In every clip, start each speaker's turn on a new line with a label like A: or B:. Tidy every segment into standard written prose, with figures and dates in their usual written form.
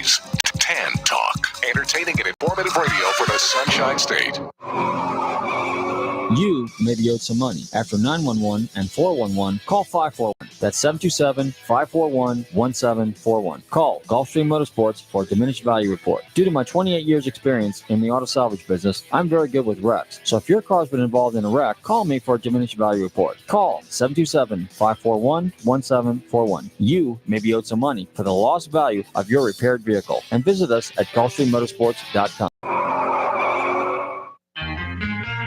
A: is Tan Talk, entertaining and informative radio for the Sunshine State.
B: You may be owed some money. After 911 and 411, call 541. That's 727-541-1741. Call Gulfstream Motorsports for a diminished value report. Due to my 28 years experience in the auto salvage business, I'm very good with wrecks. So if your car's been involved in a wreck, call me for a diminished value report. Call 727-541-1741. You may be owed some money for the lost value of your repaired vehicle. And visit us at GulfstreamMotorsports.com.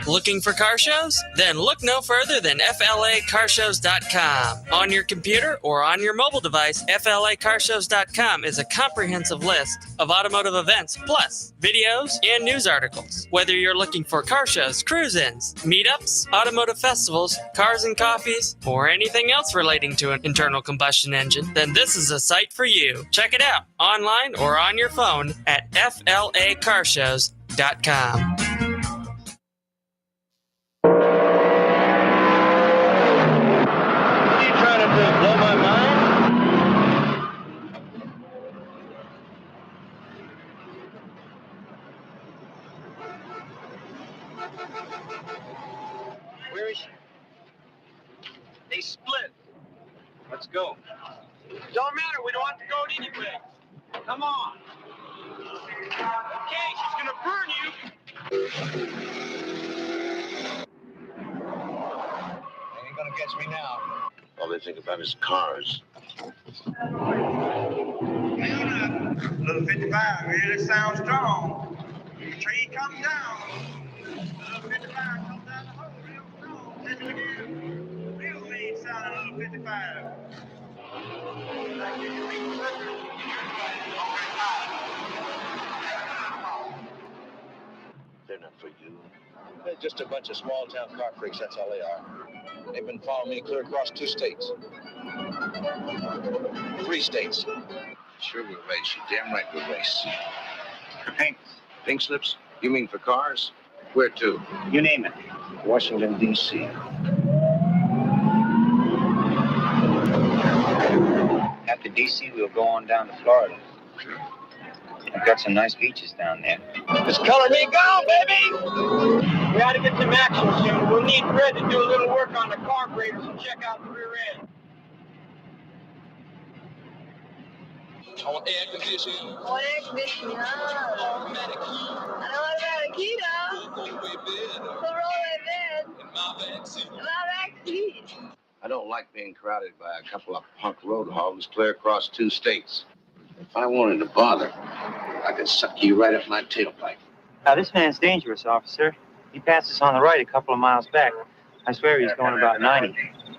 C: Looking for car shows? Then look no further than FLACarshows.com. On your computer or on your mobile device, FLACarshows.com is a comprehensive list of automotive events, plus videos and news articles. Whether you're looking for car shows, cruise-ins, meetups, automotive festivals, cars and coffees, or anything else relating to an internal combustion engine, then this is a site for you. Check it out online or on your phone at FLACarshows.com.
D: Blow my mind? Where is she? They split. Let's go. Don't matter. We don't have to go anyway. Come on. Okay, she's gonna burn you. They ain't gonna catch me now. All they think about is cars. Little 55 really sounds strong. The tree comes down. Little 55 comes down the hole real strong. Listen again. Real mean sounding little 55. They're not for you. They're just a bunch of small-town car freaks, that's all they are. They've been following me clear across 2 states. 3 states. Sure we'll race. You damn right we'll race. Pink. Pink slips? You mean for cars? Where to? You name it. Washington, D.C. After D.C., we'll go on down to Florida. Sure. I've got some nice beaches down there. It's color me go, baby! We ought to get some action soon. We'll need Fred to do a little work on the carburetors and check out the rear end. On air conditioning. On air conditioning, automatic heat. I know automatic heat, We'll roll way bed. In my back seat. I don't like being crowded by a couple of punk road hogs clear across 2 states. If I wanted to bother, I could suck you right up my tailpipe.
E: Now, this man's dangerous, officer. He passed us on the right a couple of miles back. I swear he's going about 90.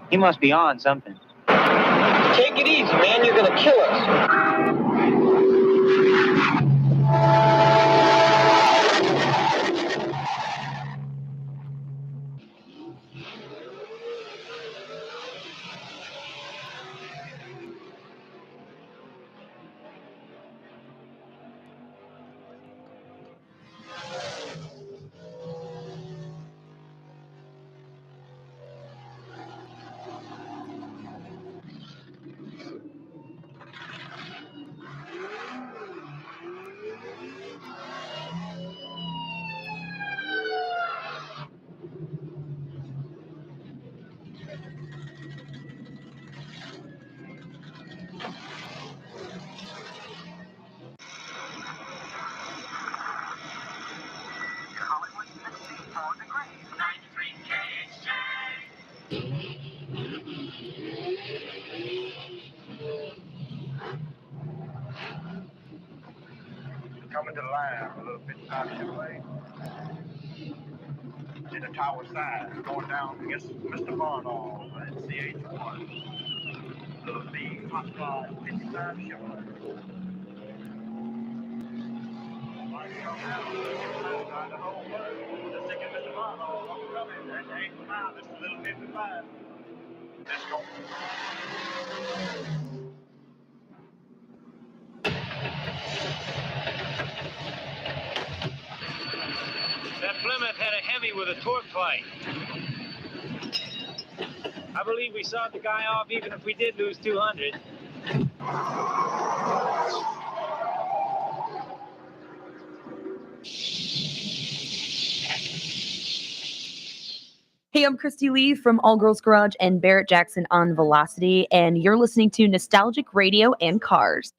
E: He must be on something. Take it easy, man. You're going to kill us. Coming to the line, a little 55 Chevrolet. To the tower side, going down against Mr. Barnall at CH1. Little big hot rod 55 Chevrolet. Lights come down, the whole world. Just thinking Mr. Barnall, I'm coming. That's 8 miles, this is a little 55. Let's go.
F: That Plymouth had a heavy with a torque fight. I believe we sawed the guy off even if we did lose 200.
G: Hey, I'm Christy Lee from All Girls Garage and Barrett Jackson on Velocity, and you're listening to Nostalgic Radio and Cars.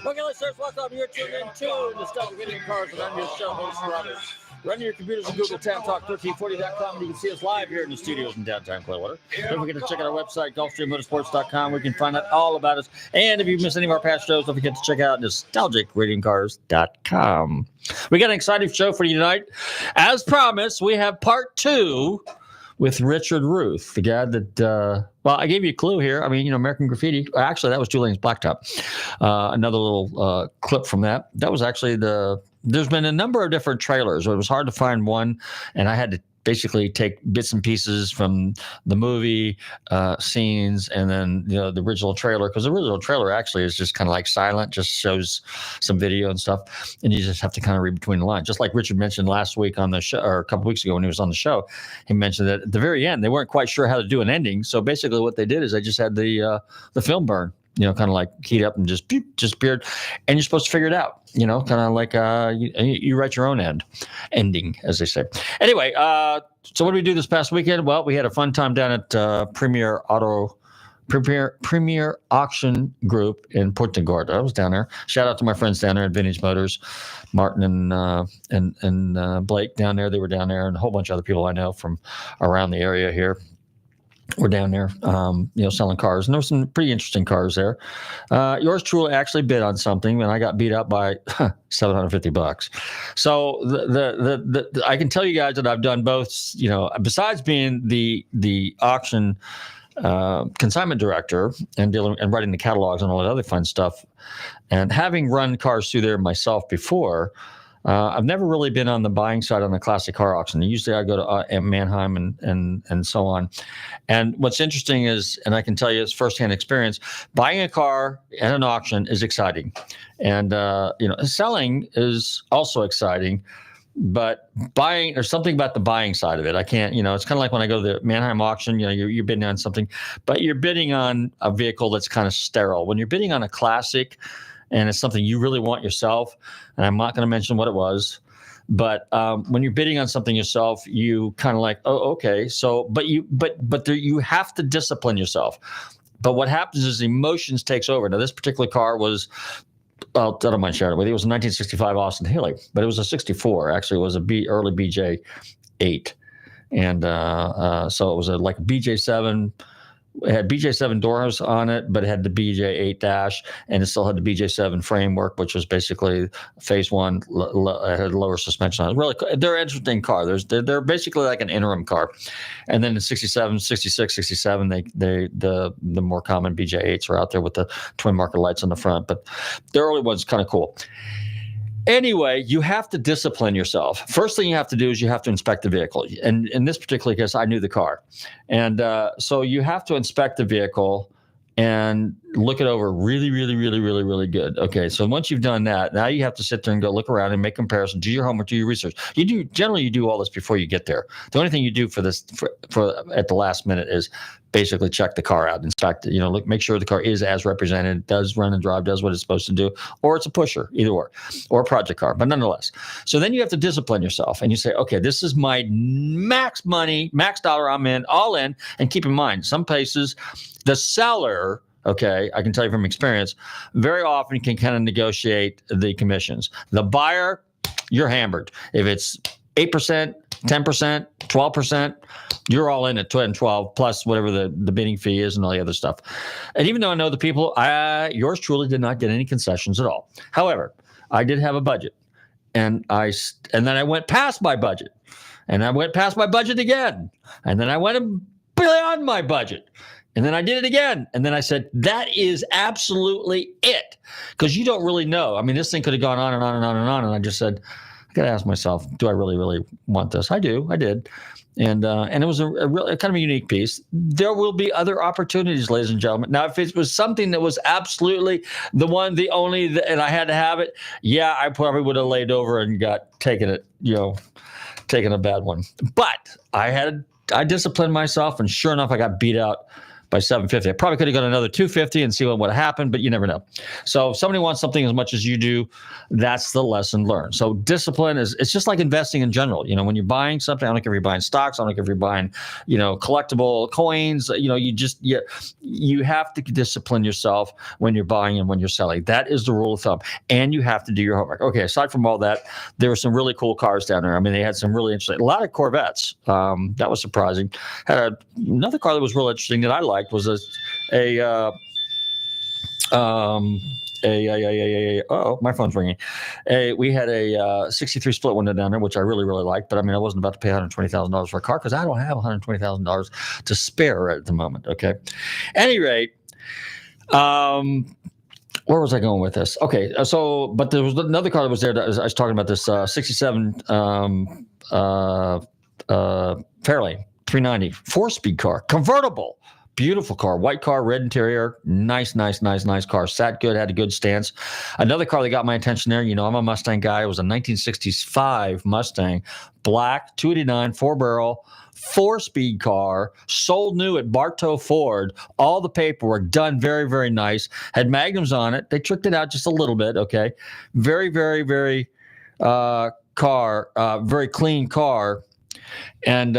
B: Okay, listeners, welcome. You're tuned in to Nostalgic Radio and Cars, and I'm your show host, Robert. Run your computers and Google TANTalk1340.com, and you can see us live here in the studios in downtown Clearwater. Don't forget to check out our website, GulfstreamMotorsports.com, where you can find out all about us. And if you missed any of our past shows, don't forget to check out NostalgicRadioandCars.com. We got an exciting show for you tonight. As promised, we have part 2 with Richard Ruth, the guy that, well, I gave you a clue here. I mean, American Graffiti. Actually, that was Julian's Blacktop. Another little clip from that. That was actually there's been a number of different trailers. It was hard to find one, and I had to basically take bits and pieces from the movie scenes and then the original trailer, because the original trailer actually is just kind of like silent, just shows some video and stuff, and you just have to kind of read between the lines. Just like Richard mentioned last week on the show, or a couple weeks ago when he was on the show, he mentioned that at the very end they weren't quite sure how to do an ending, so basically what they did is they just had the film burn, kind of like heat up and just appeared, and you're supposed to figure it out, kind of like you write your own ending, as they say. Anyway, so what did we do this past weekend? Well, we had a fun time down at Premier Auction Group in Punta Gorda. I was down there. Shout out to my friends down there at Vintage Motors, Martin and Blake down there. They were down there, and a whole bunch of other people I know from around the area here. We're down there, selling cars, and there were some pretty interesting cars there. Yours truly actually bid on something, and I got beat up by $750. So I can tell you guys that I've done both. Besides being the auction consignment director and writing the catalogs and all that other fun stuff, and having run cars through there myself before. I've never really been on the buying side on the classic car auction. Usually I go to Mannheim and so on. And what's interesting is, and I can tell you it's firsthand experience, buying a car at an auction is exciting. And, selling is also exciting. But buying, there's something about the buying side of it. I can't, it's kind of like when I go to the Mannheim auction, you're bidding on something, but you're bidding on a vehicle that's kind of sterile. When you're bidding on a classic, and it's something you really want yourself, and I'm not going to mention what it was, but when you're bidding on something yourself, you kind of like, oh, okay. So, but you have to discipline yourself. But what happens is emotions takes over. Now, this particular car was, well, I don't mind sharing it with you. It was a 1965 Austin Healey, but it was a 64. Actually, it was a early BJ8, and so it was like a BJ7. It had BJ7 doors on it, but it had the BJ8 dash, and it still had the BJ7 framework, which was basically phase one. It had lower suspension on it. Really, they're an interesting car. They're basically like an interim car. And then in 67, 66, 67, the more common BJ8s are out there with the twin marker lights on the front, but the early one's kind of cool. Anyway, you have to discipline yourself. First thing you have to do is you have to inspect the vehicle. And in this particular case, I knew the car. And so you have to inspect the vehicle and look it over really, really, really, really, really good. Okay, so once you've done that, now you have to sit there and go look around and make comparisons, do your homework, do your research. Generally you do all this before you get there. The only thing you do for this for at the last minute is basically check the car out, inspect it, look, make sure the car is as represented, does run and drive, does what it's supposed to do, or it's a pusher, either or a project car, but nonetheless. So then you have to discipline yourself and you say, okay, this is my max money, max dollar I'm in, all in, and keep in mind, some places, the seller, okay, I can tell you from experience, very often can kind of negotiate the commissions. The buyer, you're hammered. If it's 8%, 10%, 12%, you're all in at 12 plus whatever the bidding fee is and all the other stuff. And even though I know the people, yours truly did not get any concessions at all. However, I did have a budget, and then I went past my budget, and I went past my budget again, and then I went beyond my budget. And then I did it again. And then I said, that is absolutely it. Because you don't really know. I mean, this thing could have gone on and on and on and on. And I just said, I got to ask myself, do I really, really want this? I did. And it was a really kind of a unique piece. There will be other opportunities, ladies and gentlemen. Now, if it was something that was absolutely the one, the only, and I had to have it, yeah, I probably would have laid over and taken a bad one. But I disciplined myself, and sure enough, I got beat out by $750. I probably could have got another $250 and see what would have happened, but you never know. So if somebody wants something as much as you do, that's the lesson learned. So discipline it's just like investing in general. When you're buying something, I don't care if you're buying stocks, I don't care if you're buying, collectible coins, you have to discipline yourself when you're buying and when you're selling. That is the rule of thumb. And you have to do your homework. Okay, aside from all that, there were some really cool cars down there. I mean, they had some really interesting, a lot of Corvettes. That was surprising. Had another car that was real interesting that I liked was my phone's ringing. We had a 63 split window down there, which I really, really liked. But I mean, I wasn't about to pay $120,000 for a car because I don't have $120,000 to spare at the moment. Okay. At any rate, where was I going with this? Okay. But there was another car that was there. I was talking about this 67 Fairlane 390 4-speed car, convertible. Beautiful car, white car, red interior, nice car. Sat good, had a good stance. Another car that got my attention there, I'm a Mustang guy. It was a 1965 Mustang, black, 289, 4-barrel, 4-speed car, sold new at Bartow Ford. All the paperwork done very, very nice. Had magnums on it. They tricked it out just a little bit, okay? Very, very, very very clean car. And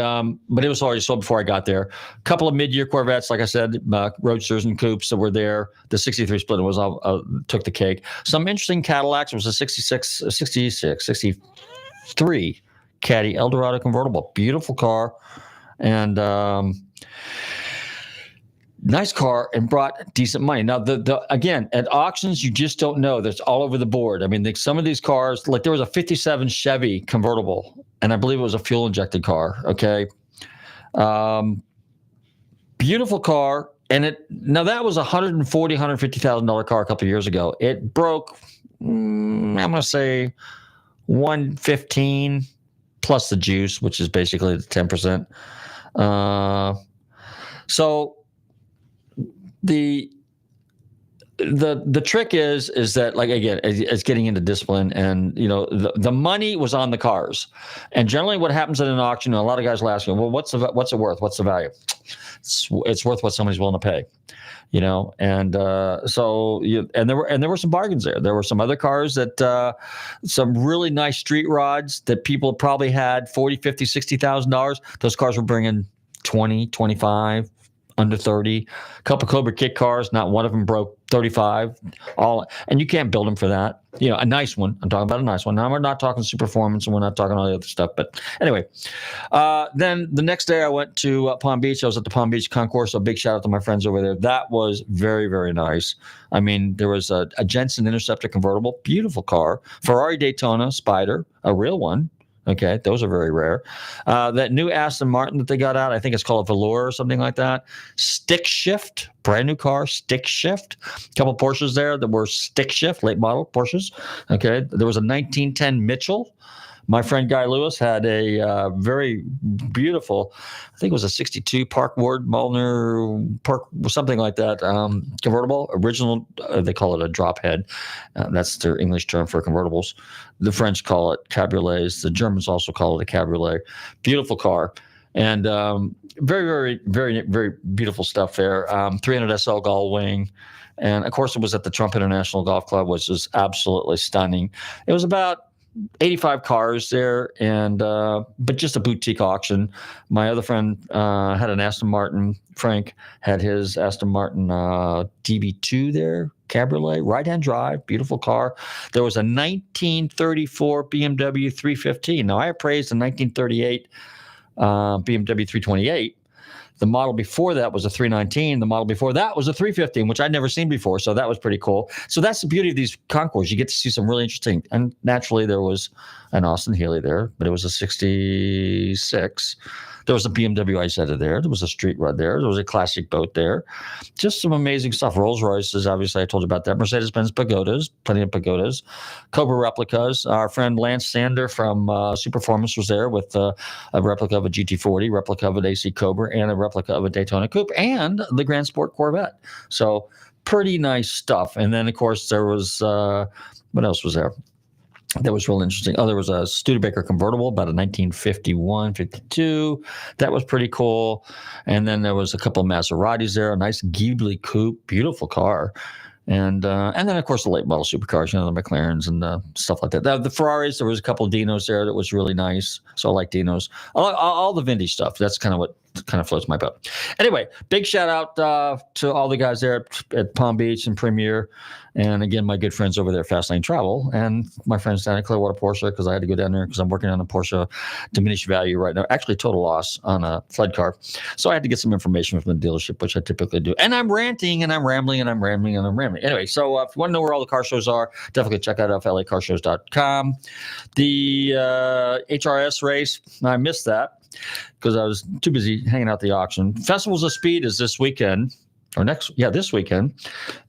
B: but it was already sold before I got there. A couple of mid-year Corvettes, like I said, Roadsters and Coupes that were there. The 63 split was took the cake. Some interesting Cadillacs. It was a 63 Caddy Eldorado convertible. Beautiful car. And nice car, and brought decent money. Now, again, at auctions, you just don't know. That's all over the board. I mean, some of these cars, like there was a 57 Chevy convertible, and I believe it was a fuel-injected car, okay? Beautiful car, and now that was a $140,000, $150,000 car a couple of years ago. It broke, I'm going to say, 115 plus the juice, which is basically the 10%. So the trick is that, like, again, it's getting into discipline, and the money was on the cars. And generally what happens at an auction, a lot of guys will ask you, well, what's it worth? What's the value? It's worth what somebody's willing to pay. And there were some bargains there. There were some other cars that some really nice street rods that people probably had $40,000, $50,000, $60,000. Those cars were bringing 20, 25, under 30. A couple Cobra kit cars, not one of them broke 35. And you can't build them for that. A nice one. I'm talking about a nice one. Now, we're not talking Superformance, and we're not talking all the other stuff. But anyway, then the next day I went to Palm Beach. I was at the Palm Beach Concourse. So big shout out to my friends over there. That was very, very nice. I mean, there was a Jensen Interceptor convertible, beautiful car. Ferrari Daytona Spider, a real one. Okay, those are very rare. That new Aston Martin that they got out, I think it's called Velour or something like that. Stick shift, brand new car, stick shift. A couple Porsches there that were stick shift, late model Porsches. Okay, there was a 1910 Mitchell. My friend Guy Lewis had a very beautiful, I think it was a 62 Park Ward Mulliner Park, something like that, convertible, original, they call it a drop head. That's their English term for convertibles. The French call it cabriolets. The Germans also call it a cabriolet. Beautiful car. And very, very, very, very beautiful stuff there. 300 SL gull wing. And, of course, it was at the Trump International Golf Club, which was absolutely stunning. It was about 85 cars there, and but just a boutique auction. My other friend had an Aston Martin. Frank had his Aston Martin DB2 there, cabriolet, right-hand drive, beautiful car. There was a 1934 BMW 315. Now, I appraised a 1938 BMW 328. The model before that was a 319. The model before that was a 315, which I'd never seen before. So that was pretty cool. So that's the beauty of these concours. You get to see some really interesting. And naturally, there was an Austin Healey there, but it was a 66. There was a BMW Isetta there. There was a Street Rod there. There was a classic boat there. Just some amazing stuff. Rolls Royces, obviously, I told you about that. Mercedes-Benz Pagodas, plenty of Pagodas. Cobra replicas. Our friend Lance Sander from Superformance was there with a replica of a GT40, replica of an AC Cobra, and a replica of a Daytona Coupe, and the Grand Sport Corvette. So pretty nice stuff. And then, of course, there was what else was there? That was real interesting. Oh, there was a Studebaker convertible, about a 1951, 52. That was pretty cool. And then there was a couple of Maseratis there, a nice Ghibli coupe, beautiful car. And then, of course, the late model supercars, the McLarens and stuff like that. The Ferraris, there was a couple of Dinos there that was really nice. So I like Dinos. All the vintage stuff. That's kind of what kind of floats my boat. Anyway, big shout out to all the guys there at Palm Beach and Premier. And again, my good friends over there at Fastlane Travel, and my friends down at Clearwater Porsche, because I had to go down there because I'm working on a Porsche diminished value right now. Actually, total loss on a flood car. So I had to get some information from the dealership, which I typically do. And I'm ranting and I'm rambling and I'm rambling and I'm rambling. Anyway, so if you want to know where all the car shows are, definitely check out flacarshows.com. The HRS race, I missed that because I was too busy hanging out the auction. Festivals of Speed is this weekend. This weekend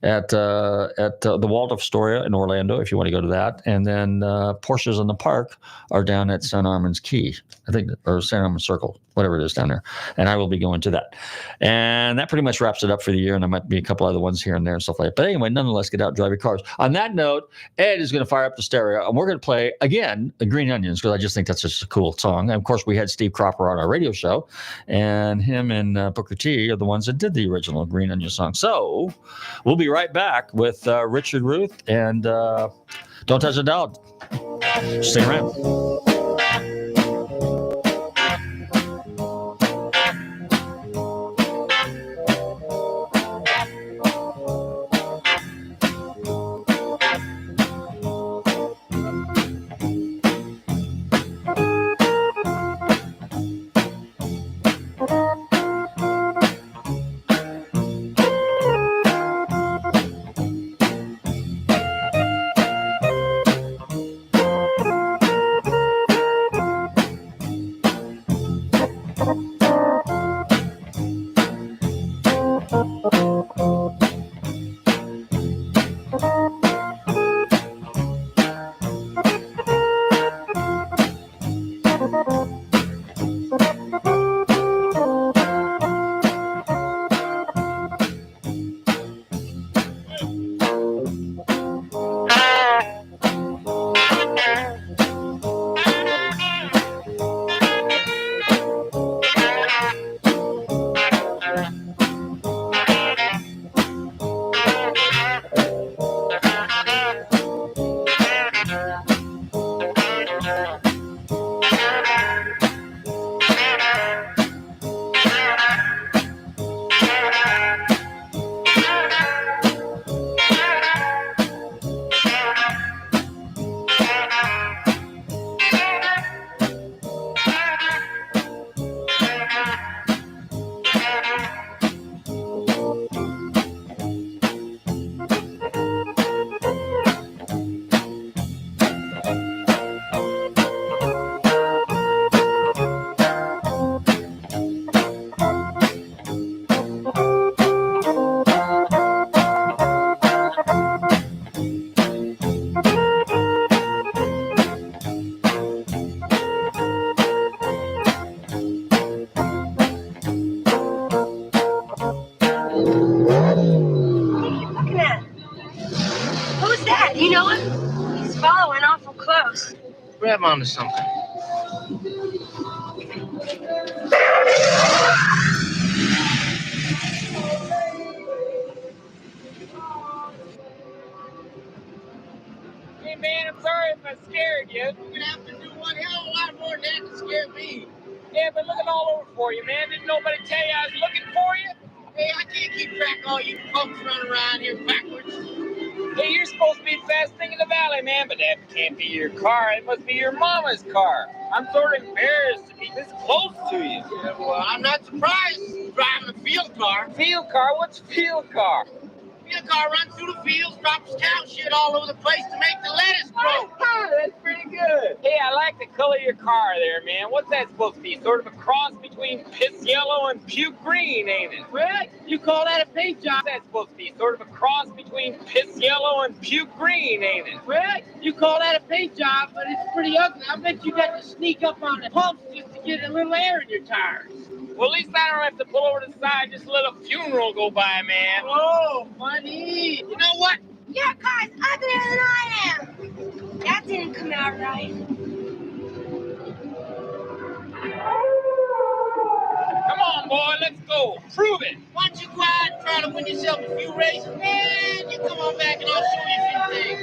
B: at the Waldorf Astoria in Orlando, if you want to go to that. And then Porsches in the Park are down at St. Armand's Key, I think, or St. Armand's Circle, whatever it is down there. And I will be going to that. And that pretty much wraps it up for the year. And there might be a couple other ones here and there and stuff like that. But anyway, nonetheless, get out and drive your cars. On that note, Ed is going to fire up the stereo, and we're going to play, again, Green Onions, because I just think that's just a cool song. And, of course, we had Steve Cropper on our radio show, and him and Booker T are the ones that did the original Green Onion song. So we'll be right back with Richard Ruth, and don't touch the dial. Stay around.
E: Grab onto something.
F: Hey, man, I'm sorry if I scared you. You're going to have to do one hell of a lot more than that to scare me. Yeah, been looking all over for you, man. Didn't nobody tell you I was looking for you? Hey, I can't keep track of all you folks running around here backwards. Hey, you're supposed to be the fastest thing in the valley, man, but that can't be your car. It must be your mama's car. I'm sort of embarrassed to be this close to you. Yeah, well, I'm not surprised driving a field car. Field car? What's field car? Your car runs through the fields, drops cow shit all over the place to make the lettuce grow. That's pretty good. Hey, I like the color of your car there, man. What's that supposed to be? Sort of a cross between piss yellow and puke green, ain't it? What? You call that a paint job? What's that supposed to be? Sort of a cross between piss yellow and puke green, ain't it? What? You call that a paint job, but it's pretty ugly. I bet you got to sneak up on the pumps just to get a little air in your tires. Well, at least I don't have to pull over to the side, just let a funeral go by, man. Oh, funny. You know what?
H: Your car's uglier than I am. That didn't come out right.
F: Come on, boy, let's go. Prove it. Why don't you go out and try to win yourself a few races, man? You come on back and I'll show you a few things.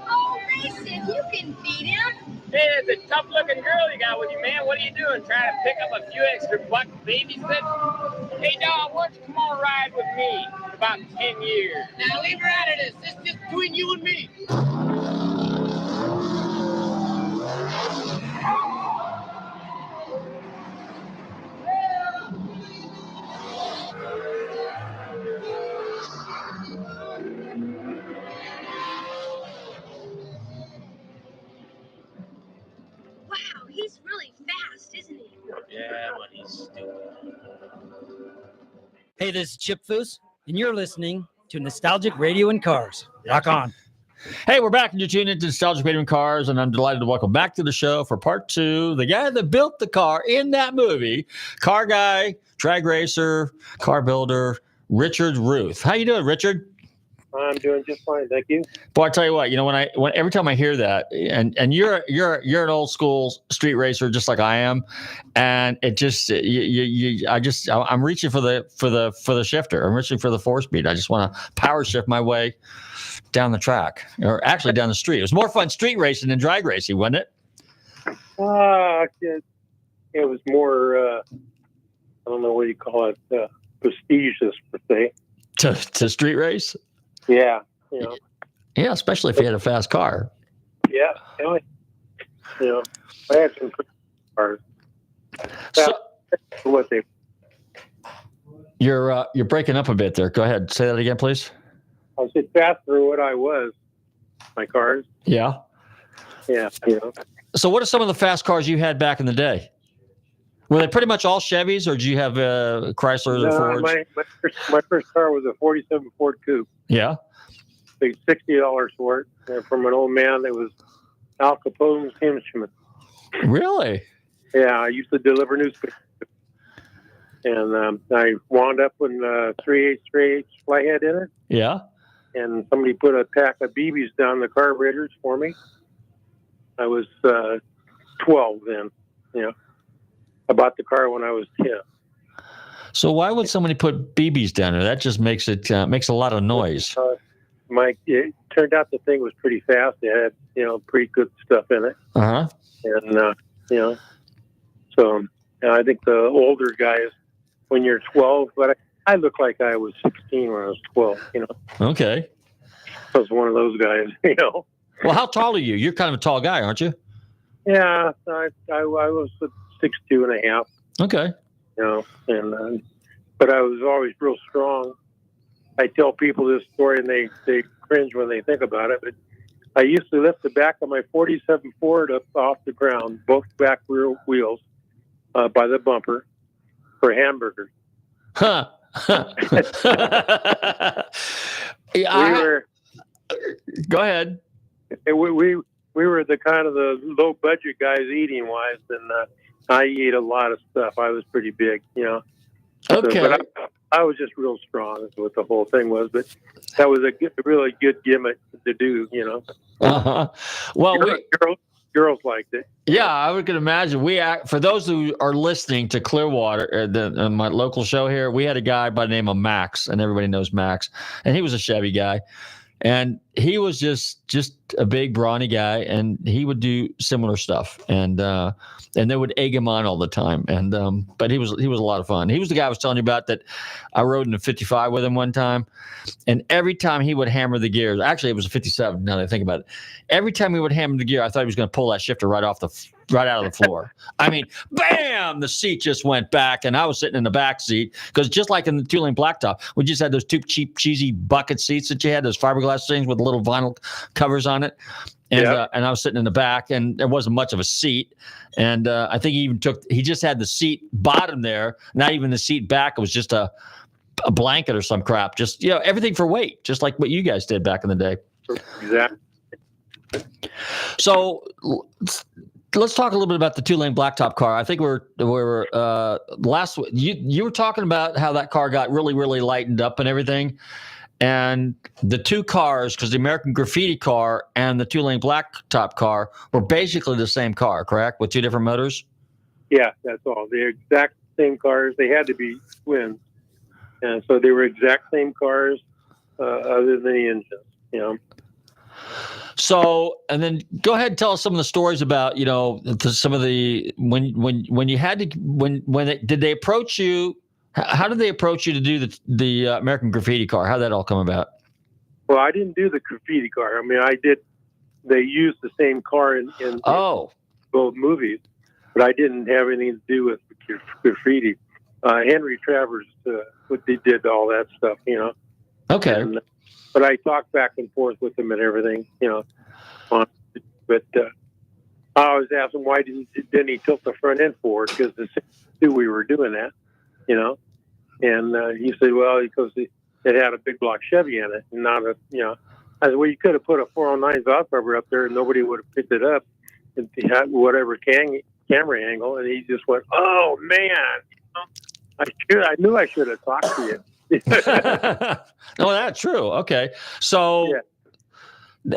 H: Oh, Mason, you can beat him.
F: Hey, it's a tough-looking girl you got with you, man. What are you doing? Trying to pick up a few extra bucks babysitting? Hey, dog, why don't you come on a ride with me in about 10 years? Now, leave her out of this. This is just between you and me.
H: Wow, he's really fast, isn't he?
F: Yeah, but he's stupid.
I: Hey, this is Chip Foose, and you're listening to Nostalgic Radio and Cars. Rock on.
B: Hey, we're back, and you're tuned into Nostalgic Radio and Cars, and I'm delighted to welcome back to the show for part two, the guy that built the car in that movie, car guy, drag racer, car builder, Richard Ruth. How you doing, Richard?
J: I'm doing just fine, thank you.
B: Boy, I tell you what, when every time I hear that, and you're an old school street racer just like I am, and it just I'm reaching for the shifter. I'm reaching for the 4-speed. I just want to power shift my way down the track, or actually down the street. It was more fun street racing than drag racing, wasn't it?
J: It was more I don't know what you call it, prestigious per se.
B: To street race.
J: Yeah,
B: Yeah, especially if you had a fast car.
J: Yeah, I had some pretty cars.
B: So,
J: What they?
B: you're breaking up a bit there. Go ahead, say that again, please.
J: I said faster than what I was. My cars.
B: Yeah.
J: Yeah,
B: So, what are some of the fast cars you had back in the day? Were they pretty much all Chevys, or did you have Chryslers or Fords?
J: My first car was a '47 Ford Coupe.
B: Yeah.
J: Paid $60 for it, and from an old man that was Al Capone's henchman.
B: Really?
J: Yeah, I used to deliver newspapers. And I wound up with 3/8 flyhead in it.
B: Yeah.
J: And somebody put a pack of BBs down the carburetors for me. I was 12 then. I bought the car when I was 10.
B: So why would somebody put BBs down there? That just makes it makes a lot of noise.
J: It turned out the thing was pretty fast. It had pretty good stuff in it.
B: Uh huh.
J: And so I think the older guys, when you're 12, but I looked like I was 16 when I was 12.
B: Okay.
J: I was one of those guys.
B: Well, how tall are you? You're kind of a tall guy, aren't you?
J: Yeah, I was 6'2.5".
B: Okay.
J: But I was always real strong. I tell people this story and they cringe when they think about it, but I used to lift the back of my 47 Ford up off the ground, both back rear wheels, by the bumper for hamburgers.
B: Huh. Go ahead.
J: We were the kind of the low budget guys eating wise, and I ate a lot of stuff. I was pretty big,
B: Okay.
J: So, but I was just real strong. Is what the whole thing was. But that was a really good gimmick to do,
B: Uh-huh. Well,
J: girls liked it.
B: Yeah, I would imagine. For those who are listening to Clearwater, my local show here, we had a guy by the name of Max, and everybody knows Max, and he was a Chevy guy. And he was just a big brawny guy, and he would do similar stuff, and they would egg him on all the time, and but he was a lot of fun. He was the guy I was telling you about that I rode in a 55 with him one time, and every time he would hammer the gears, actually it was a 57 now that I think about it, every time he would hammer the gear, I thought he was going to pull that shifter right out of the floor. I mean, bam, the seat just went back, and I was sitting in the back seat, because just like in the two-lane blacktop, we just had those two cheap, cheesy bucket seats that you had, those fiberglass things with little vinyl covers on it. And and I was sitting in the back, and there wasn't much of a seat. And I think he just had the seat bottom there, not even the seat back. It was just a blanket or some crap. Just, everything for weight, just like what you guys did back in the day.
J: Exactly.
B: So let's talk a little bit about the two-lane blacktop car. I think we're you were talking about how that car got really, really lightened up and everything. And the two cars, because the American Graffiti car and the two-lane blacktop car were basically the same car, correct? With two different motors?
J: Yeah, that's all. They're exact same cars. They had to be twins. And so they were exact same cars, other than the engines,
B: So, and then go ahead and tell us some of the stories about, some of the, when you had to, did they approach you? How did they approach you to do the American Graffiti car? How did that all come about?
J: Well, I didn't do the graffiti car. I mean, they used the same car in both movies, but I didn't have anything to do with graffiti. Henry Travers, they did all that stuff,
B: Okay.
J: But I talked back and forth with him and everything, But I always asked him, why didn't he tilt the front end forward? Because the two we were doing that, And he said, well, because it had a big block Chevy in it, and not a, I said, well, you could have put a 409 valve cover up there, and nobody would have picked it up, and he had whatever camera angle, and he just went, oh man, I knew I should have talked to you.
B: No, that's true. Okay. So,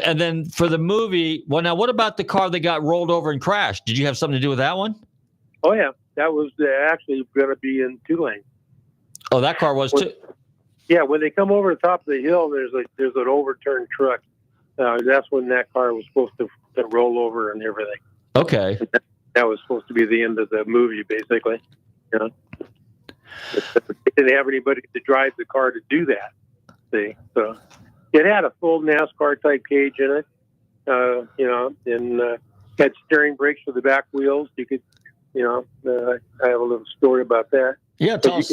B: and then for the movie, well, now what about the car that got rolled over and crashed? Did you have something to do with that one?
J: Oh, yeah. That was actually going to be in two lanes.
B: Oh, that car was too?
J: Yeah. When they come over the top of the hill, there's an overturned truck. That's when that car was supposed to roll over and everything.
B: Okay.
J: That was supposed to be the end of the movie, basically. They didn't have anybody to drive the car to do that. See, so it had a full NASCAR type cage in it, and had steering brakes for the back wheels. You could, I have a little story about that.
B: Yeah, tell us.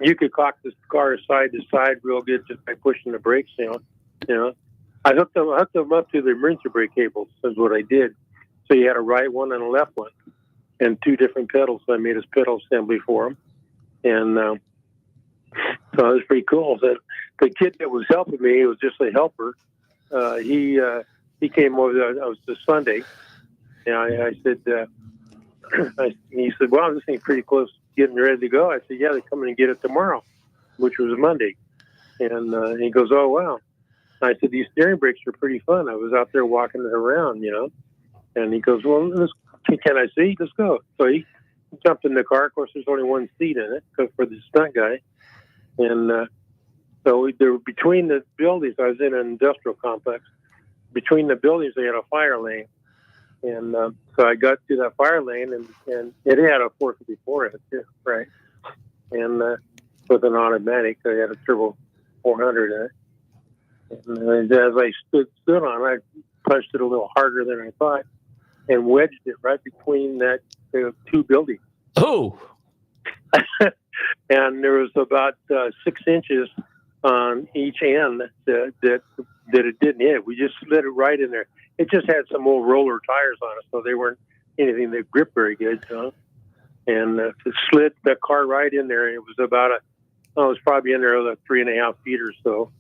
J: You could cock this car side to side real good just by pushing the brakes. I hooked them up to the emergency brake cables. Is what I did. So you had a right one and a left one, and two different pedals. So I made his pedal assembly for him. And so it was pretty cool. The kid that was helping me, he was just a helper. He came over. It was the Sunday, and I said, he said, "Well, this thing's pretty close to getting ready to go." I said, "Yeah, they're coming to get it tomorrow," which was Monday. And he goes, "Oh, wow." I said, "These steering brakes are pretty fun. I was out there walking it around, And he goes, "Well, can I see? Let's go." So he jumped in the car. Of course, there's only one seat in it for the stunt guy. And so they were between the buildings. I was in an industrial complex. Between the buildings, they had a fire lane. And so I got to that fire lane, and it had a 454 in it, too, right? And with an automatic, I had a turbo 400 in it. And as I stood on it, I punched it a little harder than I thought and wedged it right between that two buildings.
B: Oh!
J: And there was about 6 inches on each end that it didn't hit. We just slid it right in there. It just had some old roller tires on it, so they weren't anything that gripped very good. And it slid the car right in there. It was about it was probably in there 3.5 feet or so,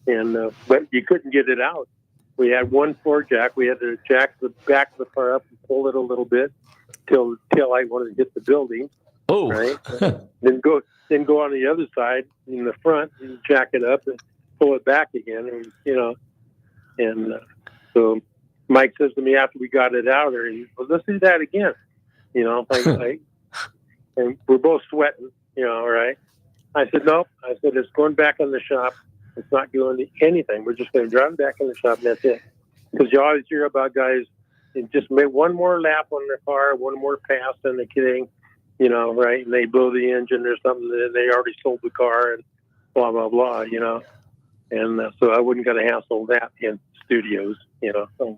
J: And but you couldn't get it out. We had one floor jack. We had to jack the back of the car up and pull it a little bit till I wanted to hit the building.
B: Oh,
J: right. then go on the other side in the front and jack it up and pull it back again. And so Mike says to me after we got it out of there, well, let's do that again. And we're both sweating. Right. I said, nope. I said, it's going back in the shop. It's not doing anything. We're just going to drive back in the shop, and that's it. Because you always hear about guys that just make one more lap on their car, one more pass, and they're kidding, right? And they blow the engine or something, and they already sold the car, and blah, blah, blah, And so I wouldn't get a hassle that in studios, So.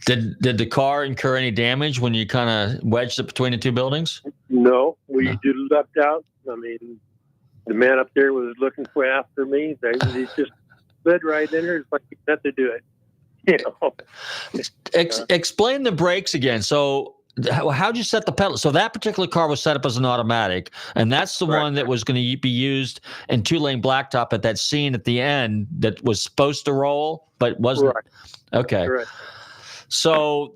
K: Did the car incur any damage when you kind of wedged it between the two buildings?
J: No, we just left out. I mean, the man up there was looking after me. He just slid right in there. It's like he meant to do it.
K: Explain the brakes again. So how'd you set the pedal? So that particular car was set up as an automatic, and that's the one that was going to be used in two-lane blacktop at that scene at the end that was supposed to roll, but wasn't.
J: Right.
K: Okay.
J: Right.
K: So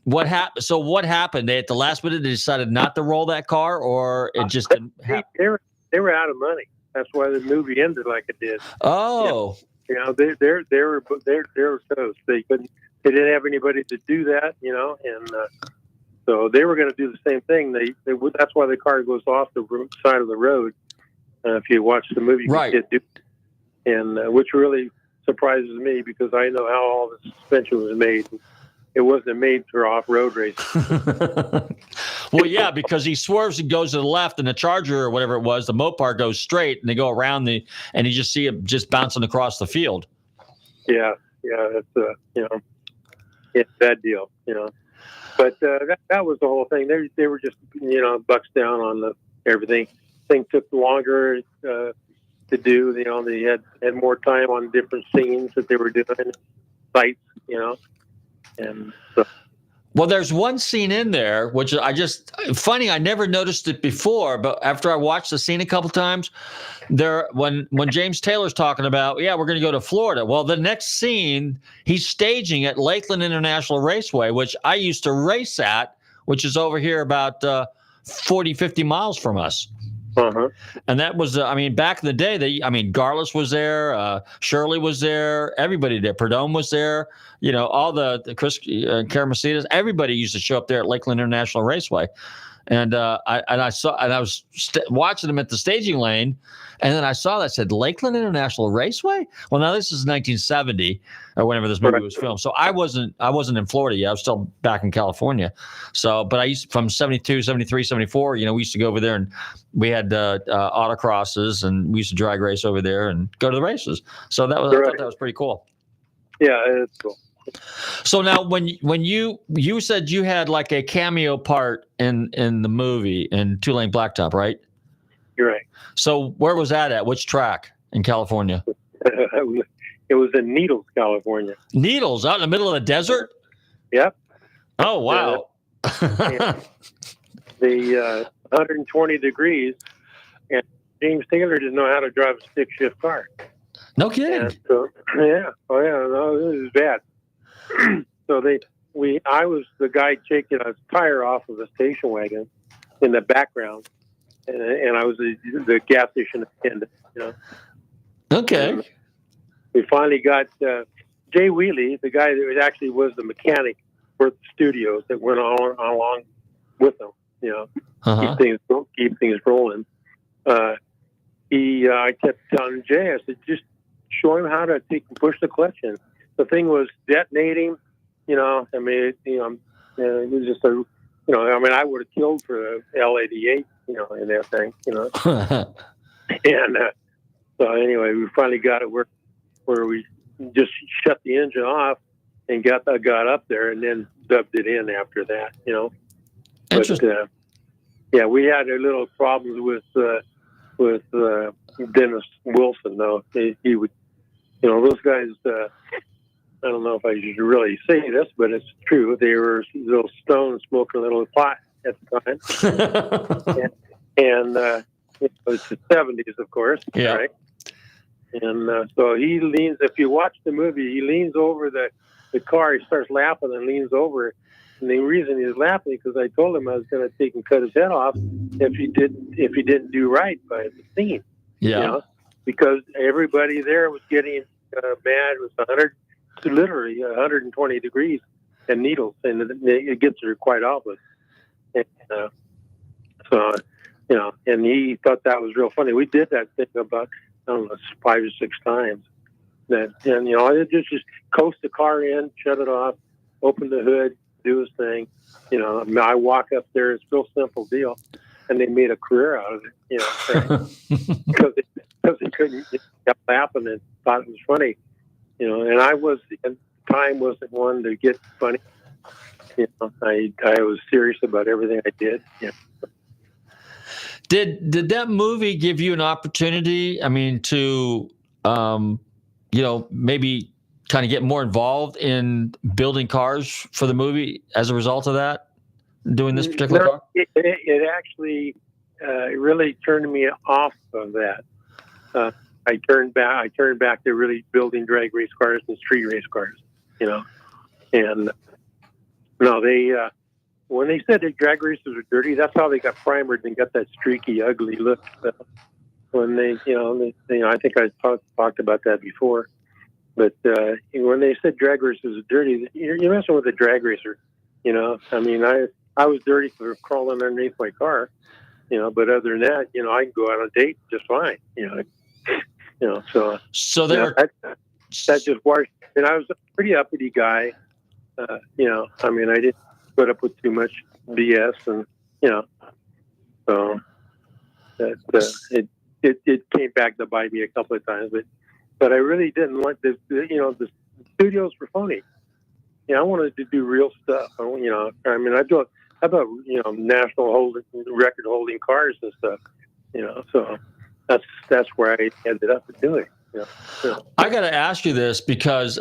K: what happened? So what happened? They at the last minute they decided not to roll that car, or it just didn't happen?
J: They were out of money. That's why the movie ended like it did.
K: Oh.
J: They were toast. They didn't have anybody to do that, and so they were going to do the same thing. They would. That's why the car goes off the side of the road. If you watch the movie,
K: right?
J: And which really surprises me because I know how all the suspension was made. It wasn't made for off-road racing.
K: Well, yeah, because he swerves and goes to the left, and the Charger or whatever it was, the Mopar goes straight, and they go around and you just see it just bouncing across the field.
J: Yeah, it's it's that deal, But that was the whole thing. They were just bucks down on everything. Thing took longer to do. They had more time on different scenes that they were doing, sites, and so.
K: Well, there's one scene in there, which funny, I never noticed it before, but after I watched the scene a couple times, when James Taylor's talking about, we're going to go to Florida. Well, the next scene, he's staging at Lakeland International Raceway, which I used to race at, which is over here about 40, 50 miles from us.
J: Uh-huh.
K: And that was, back in the day, Garlis was there, Shirley was there, everybody there, Perdome was there, all the Chris Karamacitas, everybody used to show up there at Lakeland International Raceway. And I was watching them at the staging lane, and then I saw that said Lakeland International Raceway. Well, now this is 1970 or whenever this movie was filmed. So I wasn't in Florida yet. I was still back in California. So, but I used from 72, 73, 74. We used to go over there and we had autocrosses, and we used to drag race over there and go to the races. So I thought that was pretty cool.
J: Yeah, it's cool.
K: So now, when you said you had like a cameo part in the movie in Two Lane Blacktop, right?
J: You're right.
K: So where was that at? Which track in California?
J: It was in Needles, California.
K: Needles, out in the middle of the desert?
J: Yep.
K: Oh, wow.
J: The 120 degrees, and James Taylor didn't know how to drive a stick shift car.
K: No kidding.
J: And so, no, it was bad. So I was the guy taking a tire off of a station wagon in the background, and I was the gas station attendant.
K: Okay.
J: And we finally got Jay Wheatley, the guy that actually was the mechanic for the studios that went along with them. Keep things rolling. I kept telling Jay, I said, just show him how to push the clutch in. The thing was detonating, it was just I would have killed for the L88, in that thing, And so anyway, we finally got it where we just shut the engine off and got up there and then dubbed it in after that,
K: Interesting.
J: But, we had a little problems with Dennis Wilson, though. He would, those guys, I don't know if I should really say this, but it's true. They were little stoned, smoking a little pot at the time. and it's the 70s, of course.
K: Yeah.
J: Right? And so he leans, if you watch the movie, he leans over the car. He starts laughing and leans over. And the reason he's laughing is because I told him I was going to take and cut his head off if he didn't do right by the scene.
K: Yeah.
J: Because everybody there was getting mad. It was literally 120 degrees and Needles, and it gets her quite often. And, and he thought that was real funny. We did that thing about, 5 or 6 times. And it just coast the car in, shut it off, open the hood, do his thing. I walk up there. It's a real simple deal, and they made a career out of it. Because they couldn't kept laughing and thought it was funny. And I was at the time wasn't one to get funny. I was serious about everything I did.
K: Did that movie give you an opportunity? I mean, to maybe kind of get more involved in building cars for the movie as a result of that, doing this particular car?
J: It actually really turned me off of that. I turned back to really building drag race cars and street race cars. And no, they when they said that drag races are dirty, that's how they got primered and got that streaky, ugly look. When they, I think I talked about that before. But when they said drag races are dirty, you're messing with a drag racer. I mean, I was dirty for crawling underneath my car. But other than that, I can go out on a date just fine.
K: So there.
J: That just washed. And I was a pretty uppity guy. I mean, I didn't put up with too much BS, and so that it came back to bite me a couple of times. But I really didn't like the studios were phony. I wanted to do real stuff. I mean, I do about national record holding cars and stuff. So that's where I ended up doing.
K: I got to ask you this because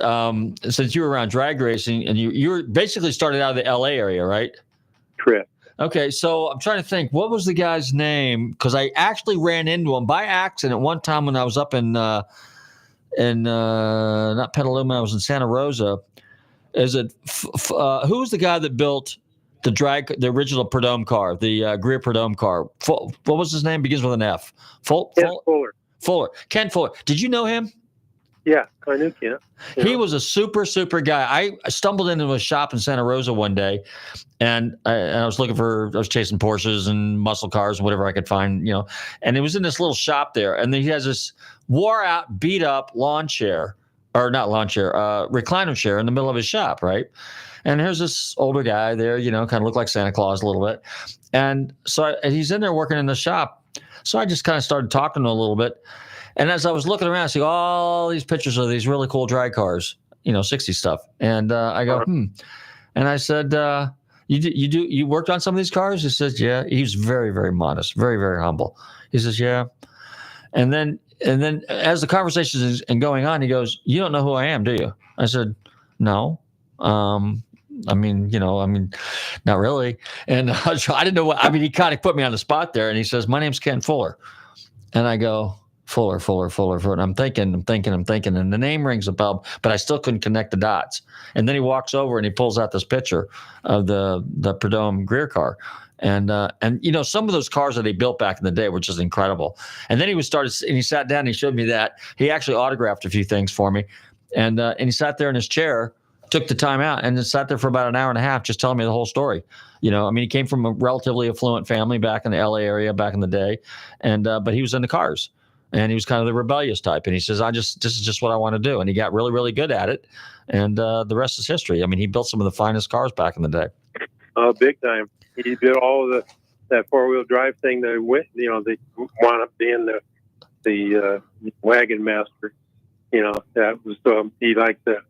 K: since you were around drag racing and you were basically started out of the LA area, right?
J: Correct.
K: Okay, so I'm trying to think, what was the guy's name? Because I actually ran into him by accident one time when I was up in not Petaluma, I was in Santa Rosa. Is it who was the guy that built the original Prudhomme car, the Greer Prudhomme car? What was his name? Begins with an F. Fuller. Ken Fuller. Did you know him?
J: Yeah, I knew Ken.
K: He was a super guy. I stumbled into a shop in Santa Rosa one day, and I was chasing Porsches and muscle cars and whatever I could find, and it was in this little shop there. And then he has this wore out, beat up recliner chair in the middle of his shop, right? And here's this older guy there, kind of looked like Santa Claus a little bit. And so he's in there working in the shop. So I just kind of started talking to him a little bit. And as I was looking around, I see all these pictures of these really cool drag cars, 60s stuff. And I go, And I said, you worked on some of these cars? He says, yeah. He was very, very modest, very, very humble. He says, yeah. And then as the conversation is going on, he goes, you don't know who I am, do you? I said, no. I mean, not really. And I didn't know he kind of put me on the spot there. And he says, my name's Ken Fuller. And I go, Fuller. And I'm thinking. And the name rings a bell, but I still couldn't connect the dots. And then he walks over and he pulls out this picture of the Prudhomme Greer car. And some of those cars that they built back in the day were just incredible. And then he sat down and he showed me that. He actually autographed a few things for me. And he sat there in his chair, took the time out, and then sat there for about an hour and a half just telling me the whole story. He came from a relatively affluent family back in the LA area back in the day, and but he was into cars, and he was kind of the rebellious type. And he says, this is just what I want to do. And he got really, really good at it, and the rest is history. I mean, he built some of the finest cars back in the day. Oh,
J: big time. He did all of that four-wheel drive thing that went, they wound up being the wagon master. That was he liked that.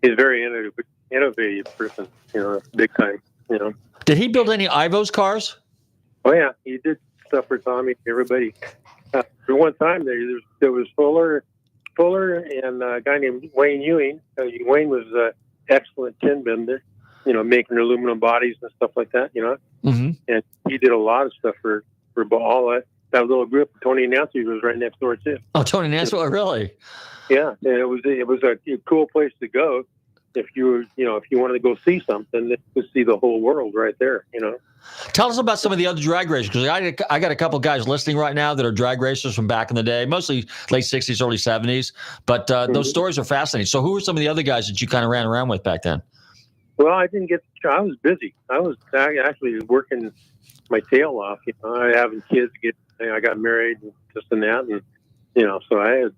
J: He's a very innovative person, big time,
K: Did he build any Ivo's cars?
J: Oh, yeah. He did stuff for Tommy, everybody. For one time, there was Fuller and a guy named Wayne Ewing. Wayne was an excellent tin bender, making aluminum bodies and stuff like that,
K: Mm-hmm.
J: And he did a lot of stuff for all that little group. Tony Nancy was right next door, too.
K: Oh, Tony Nancy, really?
J: Yeah, and it was a cool place to go if you wanted to go see something, to see the whole world right there.
K: Tell us about some of the other drag racers, because I got a couple guys listening right now that are drag racers from back in the day, mostly late 60s, early 70s. But those stories are fascinating. So who were some of the other guys that you kind of ran around with back then?
J: Well, I didn't get. I was busy. I was actually working my tail off. I having kids. I got married and this and that, and so I had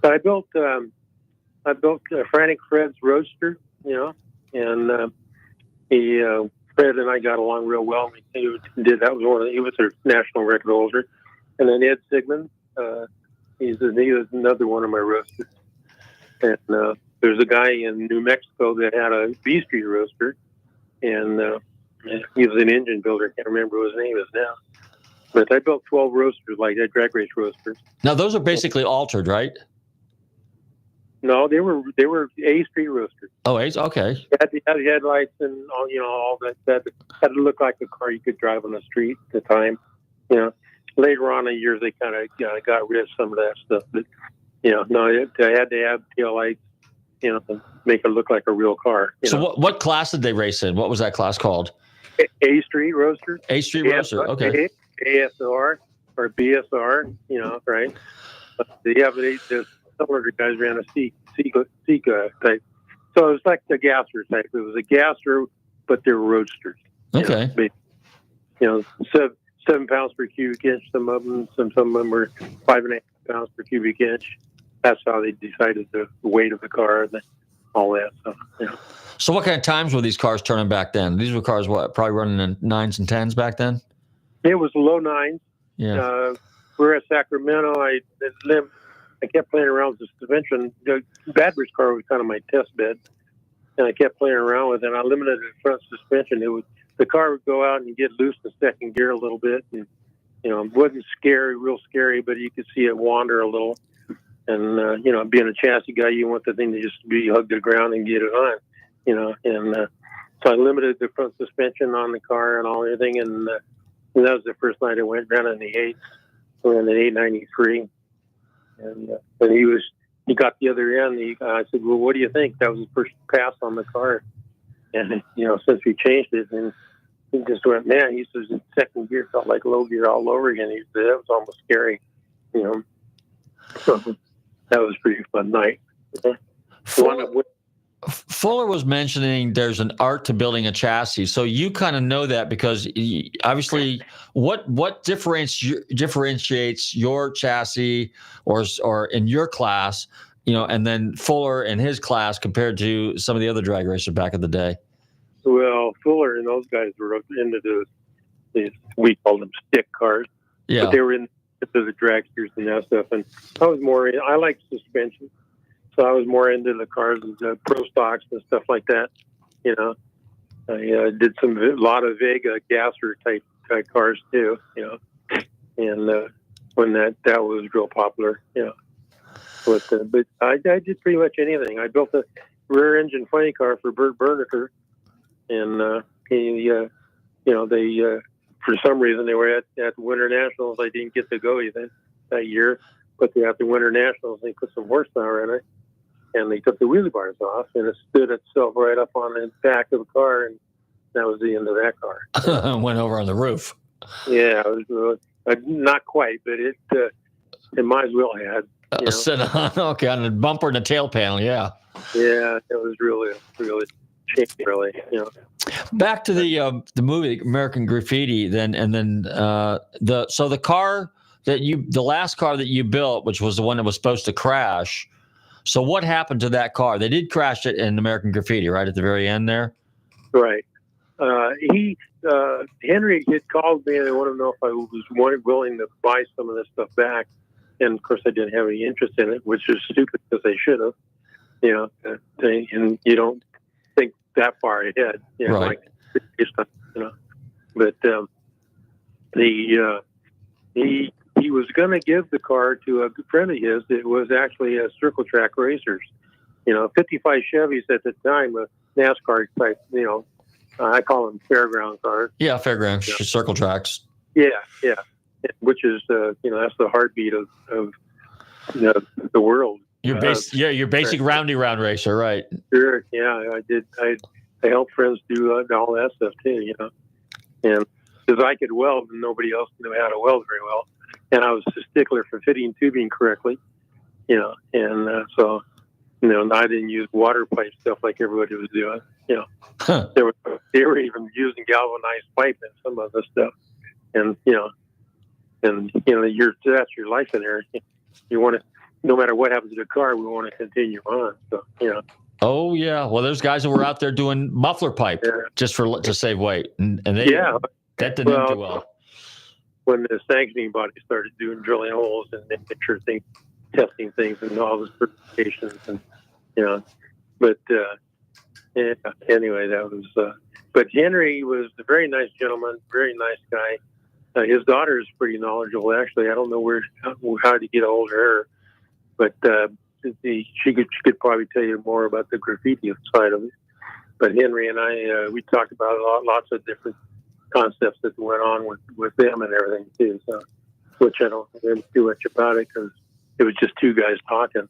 J: I built Frantic Fred's Roadster, and Fred and I got along real well. He was a national record holder, and then Ed Sigmund, he was another one of my roasters. And there's a guy in New Mexico that had a B Street roaster, and he was an engine builder. I can't remember what his name is now. But I built 12 roasters like that, drag race roasters.
K: Now those are basically altered, right?
J: No, they were A Street roasters.
K: Oh, A's, okay.
J: They had the headlights and all that. That had to look like a car you could drive on the street at the time. Later on in the years they kind of got rid of some of that stuff. But I had to have tail lights, to make it look like a real car.
K: So what class did they race in? What was that class called?
J: A Street roaster.
K: A Street roaster. Okay.
J: ASR or BSR. Right? The other guys ran a Sika type. So it was like the gasser type. It was a gasser, but they were roadsters.
K: Okay.
J: 7 pounds per cubic inch. Some of them were 5.5 pounds per cubic inch. That's how they decided the weight of the car and all that stuff.
K: So what kind of times were these cars turning back then? These were cars, probably running in 9s and 10s back then?
J: It was low 9s.
K: Yeah.
J: We were at Sacramento. I kept playing around with the suspension. The Badbridge car was kind of my test bed, and I kept playing around with it. And I limited the front suspension. The car would go out and get loose in second gear a little bit, and it wasn't real scary, but you could see it wander a little. And being a chassis guy, you want the thing to just be hugged to the ground and get it on, And so I limited the front suspension on the car and everything, and that was the first night I went down in the 8. We ran an 893. And he got the other end. I said, well, what do you think? That was his first pass on the car. And, since we changed it, and he just went, man, he says the second gear felt like low gear all over again. He said, that was almost scary, So that was a pretty fun night.
K: Fuller was mentioning there's an art to building a chassis. So you kind of know that because obviously what differentiates your chassis or in your class, and then Fuller and his class compared to some of the other drag racers back in the day?
J: Well, Fuller and those guys were into these, we called them stick cars.
K: Yeah.
J: But they were into the dragsters and that stuff. And I like suspension. So I was more into the cars, the pro stocks and stuff like that. I did a lot of Vega gasser type cars too. And when that was real popular. But I did pretty much anything. I built a rear engine funny car for Bert Berniker, and they for some reason they were at the Winter Nationals. I didn't get to go even that year, but at the Winter Nationals they put some horsepower in it. And they took the wheelie bars off, and it stood itself right up on the back of the car, and that was the end of that car.
K: Went over on the roof.
J: Yeah, it was not quite, but it might as well had.
K: On the bumper and the tail panel, yeah.
J: Yeah, it was really shaky, really.
K: Back to the movie American Graffiti, the car the last car that you built, which was the one that was supposed to crash. So what happened to that car? They did crash it in American Graffiti, right at the very end there?
J: Right. Henry had called me and I wanted to know if I was willing to buy some of this stuff back. And, of course, I didn't have any interest in it, which is stupid because I should have, and you don't think that far ahead,
K: right.
J: But he was going to give the car to a good friend of his. It was actually a circle track racers, 55 Chevys at the time, a NASCAR type, I call them fairground cars.
K: Yeah, fairground circle tracks.
J: Yeah. Which is, that's the heartbeat of the world.
K: Your basic roundy round racer, right?
J: Sure. Yeah, I did. I helped friends do all that stuff too, and because I could weld and nobody else knew how to weld very well. And I was a stickler for fitting tubing correctly, and so, I didn't use water pipe stuff like everybody was doing,
K: Huh.
J: They were even using galvanized pipe and some of the stuff, and that's your life in there. You want no matter what happens to the car, we want to continue on. So,
K: Oh yeah. Well, there's guys that were out there doing muffler pipe just to save weight, and they that didn't do well.
J: When the sanctioning body started doing drilling holes and temperature things, testing things, and all the certifications, and but anyway, that was. But Henry was a very nice gentleman, very nice guy. His daughter is pretty knowledgeable. Actually, I don't know how to get a hold of her, but she could probably tell you more about the graffiti side of it. But Henry and I, we talked about lots of different concepts that went on with them and everything too. So, which I don't really do much about it because it was just two guys talking,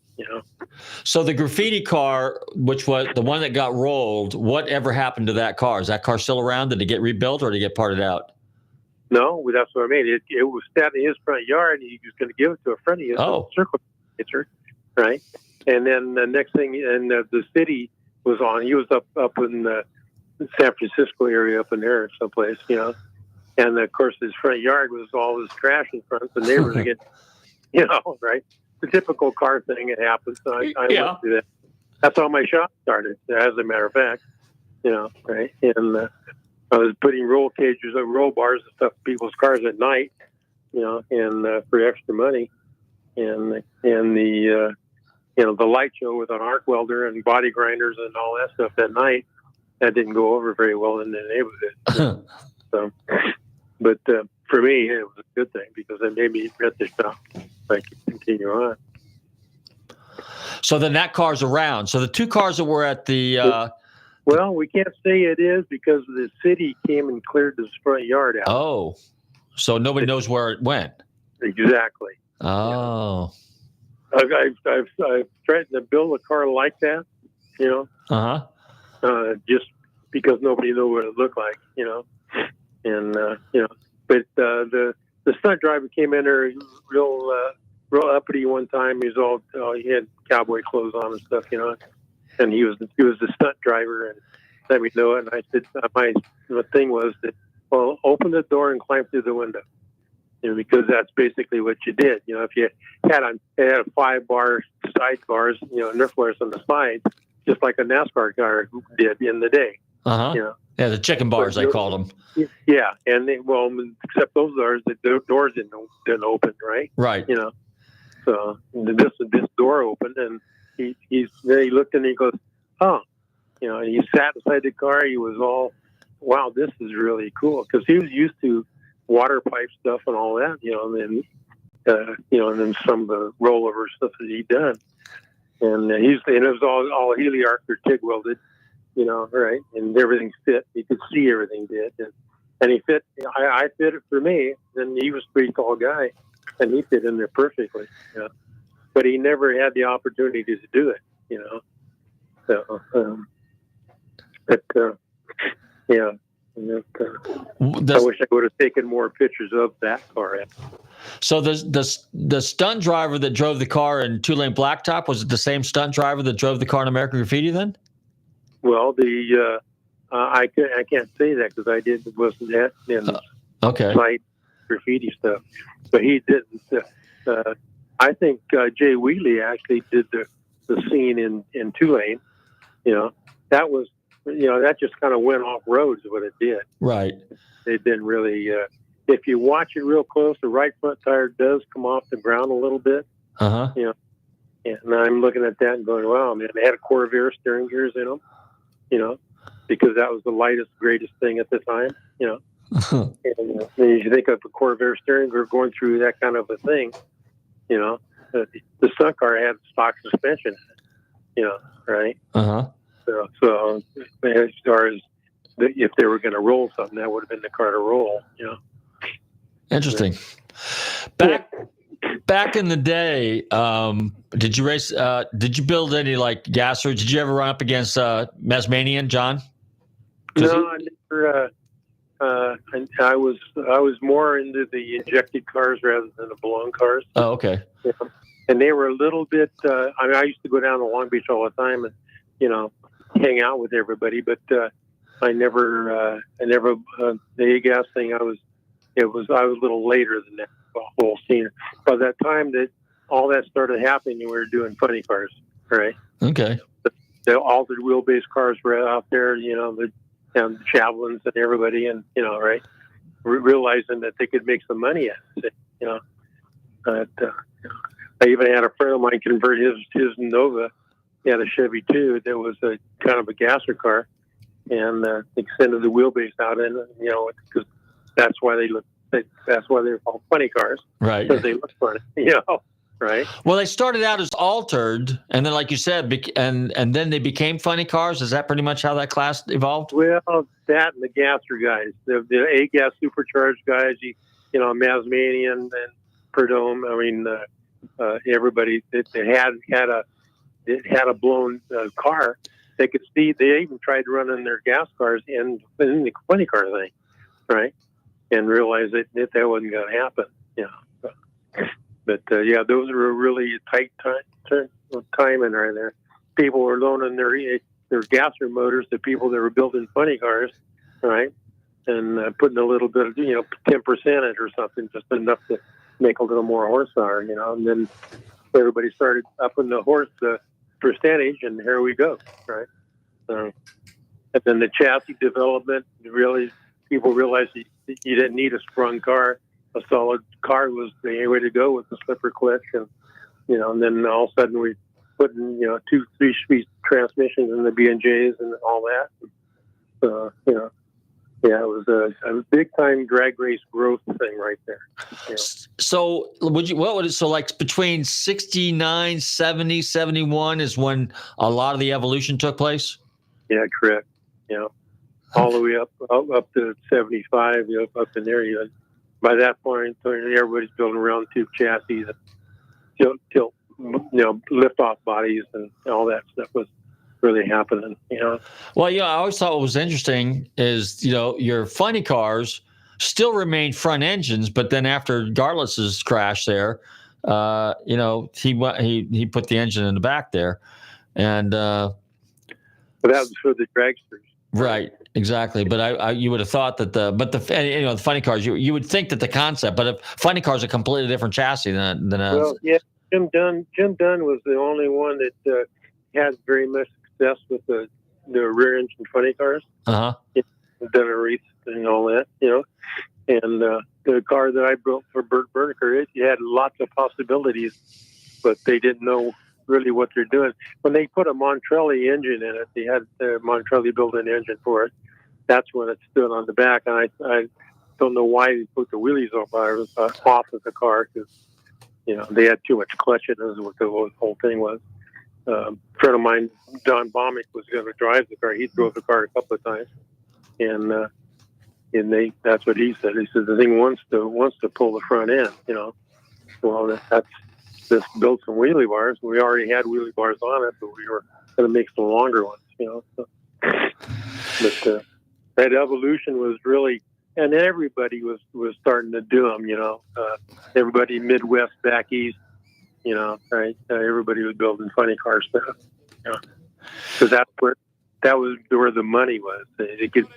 K: So the graffiti car, which was the one that got rolled, whatever happened to that car? Is that car still around? Did it get rebuilt or did it get parted out?
J: No, that's what I mean. It was sat in his front yard, and he was going to give it to a friend of his, circle pitcher, right? And then the next thing, and the city was on. He was up in the San Francisco area, up in there someplace, And of course, his front yard was all this trash in front. The neighbors are getting, right? The typical car thing. It happens. So I went through that. That's how my shop started, as a matter of fact. Right? And I was putting roll cages, roll bars and stuff in people's cars at night, and for extra money. And the the light show with an arc welder and body grinders and all that stuff at night, that didn't go over very well in the neighborhood. So, but for me, it was a good thing because it made me rent the shop. I could continue on.
K: So then that car's around. So the two cars that were at the...
J: well, we can't say it is because the city came and cleared this front yard out.
K: Oh, so nobody knows where it went.
J: Exactly.
K: Oh.
J: I've tried to build a car like that, just because nobody knew what it looked like, and but the stunt driver came in there real uppity one time. He was he had cowboy clothes on and stuff, and he was the stunt driver and let me know it. And I said my thing was that, well, open the door and climb through the window. Because that's basically what you did. If you had a 5-bar sidebars, Nerf flares on the sides, just like a NASCAR car did in the day.
K: Yeah, the chicken bars, I called them.
J: Yeah, and except those doors, the doors didn't open, right?
K: Right.
J: So this door opened, and he looked and he goes, oh, and he sat inside the car. He was all, wow, this is really cool, because he was used to water pipe stuff and all that, and then some of the rollover stuff that he'd done, and it was all heliarc or TIG welded, right, and everything fit. You could see everything did, and he fit. I fit it for me, and he was a pretty tall guy, and he fit in there perfectly, but he never had the opportunity to do it, So, I wish I would have taken more pictures of that car.
K: So the stunt driver that drove the car in two-lane blacktop, was it the same stunt driver that drove the car in American Graffiti then?
J: Well, I can't say that because wasn't that in site graffiti stuff, but he didn't. I think Jay Wheatley actually did the scene in two-lane. That was. That just kind of went off road is what it did.
K: Right.
J: It didn't really, if you watch it real close, the right front tire does come off the ground a little bit. And I'm looking at that and going, wow, man, they had a Corvair steering gears in them, because that was the lightest, greatest thing at the time, And you think of a Corvair steering gear going through that kind of a thing, the stunt car had stock suspension, right? So as far as if they were going to roll something, that would have been the car to roll.
K: Interesting. Back in the day, did you race? Did you build any like gas, or did you ever run up against Mesmanian, John?
J: No, I never. I was more into the injected cars rather than the balloon cars.
K: Oh, okay.
J: And they were a little bit. I used to go down to Long Beach all the time, and hang out with everybody, but I never the A-gas thing. I was a little later than that whole scene. By that time that all that started happening when we were doing funny cars, right?
K: Okay.
J: The altered wheelbase cars were out there, the javelins and everybody, and right, realizing that they could make some money at it, But I even had a friend of mine convert his Nova. He had a Chevy too. That was a kind of a gasser car, and extended the wheelbase out, and because that's why they're called funny cars,
K: right?
J: Because they look funny, right?
K: Well, they started out as altered, and then, like you said, and then they became funny cars. Is that pretty much how that class evolved?
J: Well, that and the gasser guys, the A-gas supercharged guys, Masmanian and Prudhomme. I mean, everybody that had a blown car, they could see. They even tried running their gas cars in the funny car thing, right? And realized that wasn't going to happen. But those were really tight timing right there. People were loaning their gasser motors to people that were building funny cars, right? And putting a little bit of 10% in it or something, just enough to make a little more horsepower, And then everybody started upping the horse percentage, and here we go, right? And then the chassis development, really, people realized you didn't need a sprung car. A solid car was the way to go with the slipper clutch, and then all of a sudden we put in 2-3-speed transmissions in the B&Js and all that. It was a big time drag race growth thing right there. Yeah.
K: So like between 69, 70, 71 is when a lot of the evolution took place?
J: Yeah, correct. All the way up to 75, up in there. By that point, everybody's building round tube chassis, tilt, lift off bodies, and all that stuff was really happening.
K: Well, I always thought what was interesting is your funny cars still remain front engines, but then after Garliss's crash there, he put the engine in the back there, and
J: but that was for the dragsters.
K: Right, exactly. But you would have thought that the funny cars, you would think that the concept, but funny cars are a completely different chassis than
J: Well, yeah, Jim Dunn was the only one that had very much success with the rear engine funny cars.
K: Uh-huh.
J: Done a race and all that, And the car that I built for Burt Berniker, it had lots of possibilities, but they didn't know really what they're doing. When they put a Montrelli engine in it, they had Montrelli built an engine for it. That's when it stood on the back, and I don't know why they put the wheelies off of the car, because they had too much clutch in it, is what the whole thing was. A friend of mine, Don Bomick, was going to drive the car. He drove the car a couple of times, and that's what he said. He said the thing wants to pull the front end. Well, that's just built some wheelie bars. We already had wheelie bars on it, but we were going to make some longer ones. But that evolution was really, and everybody was starting to do them. Everybody Midwest, back east. Right? Everybody was building funny car stuff. Because that was where the money was. They could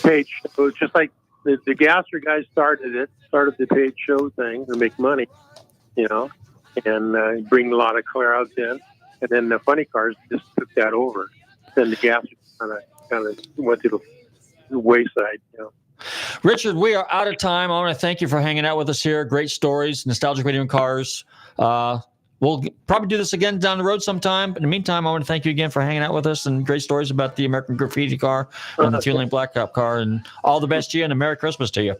J: page. It was just like the gasser guys started the page show thing to make money. And bring a lot of crowds in, and then the funny cars just took that over. Then the gas kind of went to the wayside.
K: Richard, we are out of time. I want to thank you for hanging out with us here. Great stories, nostalgic radio and cars. We'll probably do this again down the road sometime. In the meantime, I want to thank you again for hanging out with us and great stories about the American Graffiti car and the two-lane blacktop car. And all the best to you and a Merry Christmas to you.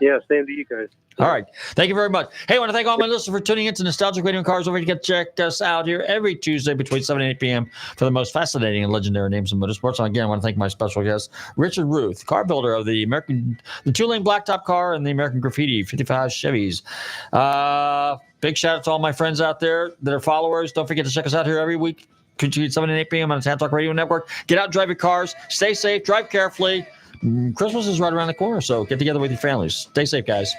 J: Yeah, same to you guys.
K: All right. Thank you very much. Hey, I want to thank all my listeners for tuning into Nostalgic Radio and Cars. Don't forget to check us out here every Tuesday between 7 and 8 p.m. for the most fascinating and legendary names in motorsports. And again, I want to thank my special guest, Richard Ruth, car builder of the two-lane blacktop car and the American Graffiti 55 Chevys. Big shout out to all my friends out there that are followers. Don't forget to check us out here every week between 7 and 8 p.m. on the Tan Talk Radio Network. Get out and drive your cars. Stay safe. Drive carefully. Christmas is right around the corner, so get together with your families. Stay safe, guys.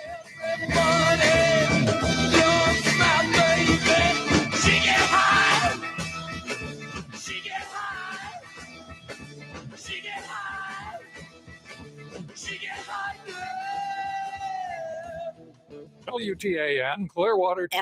L: WTAN Clearwater.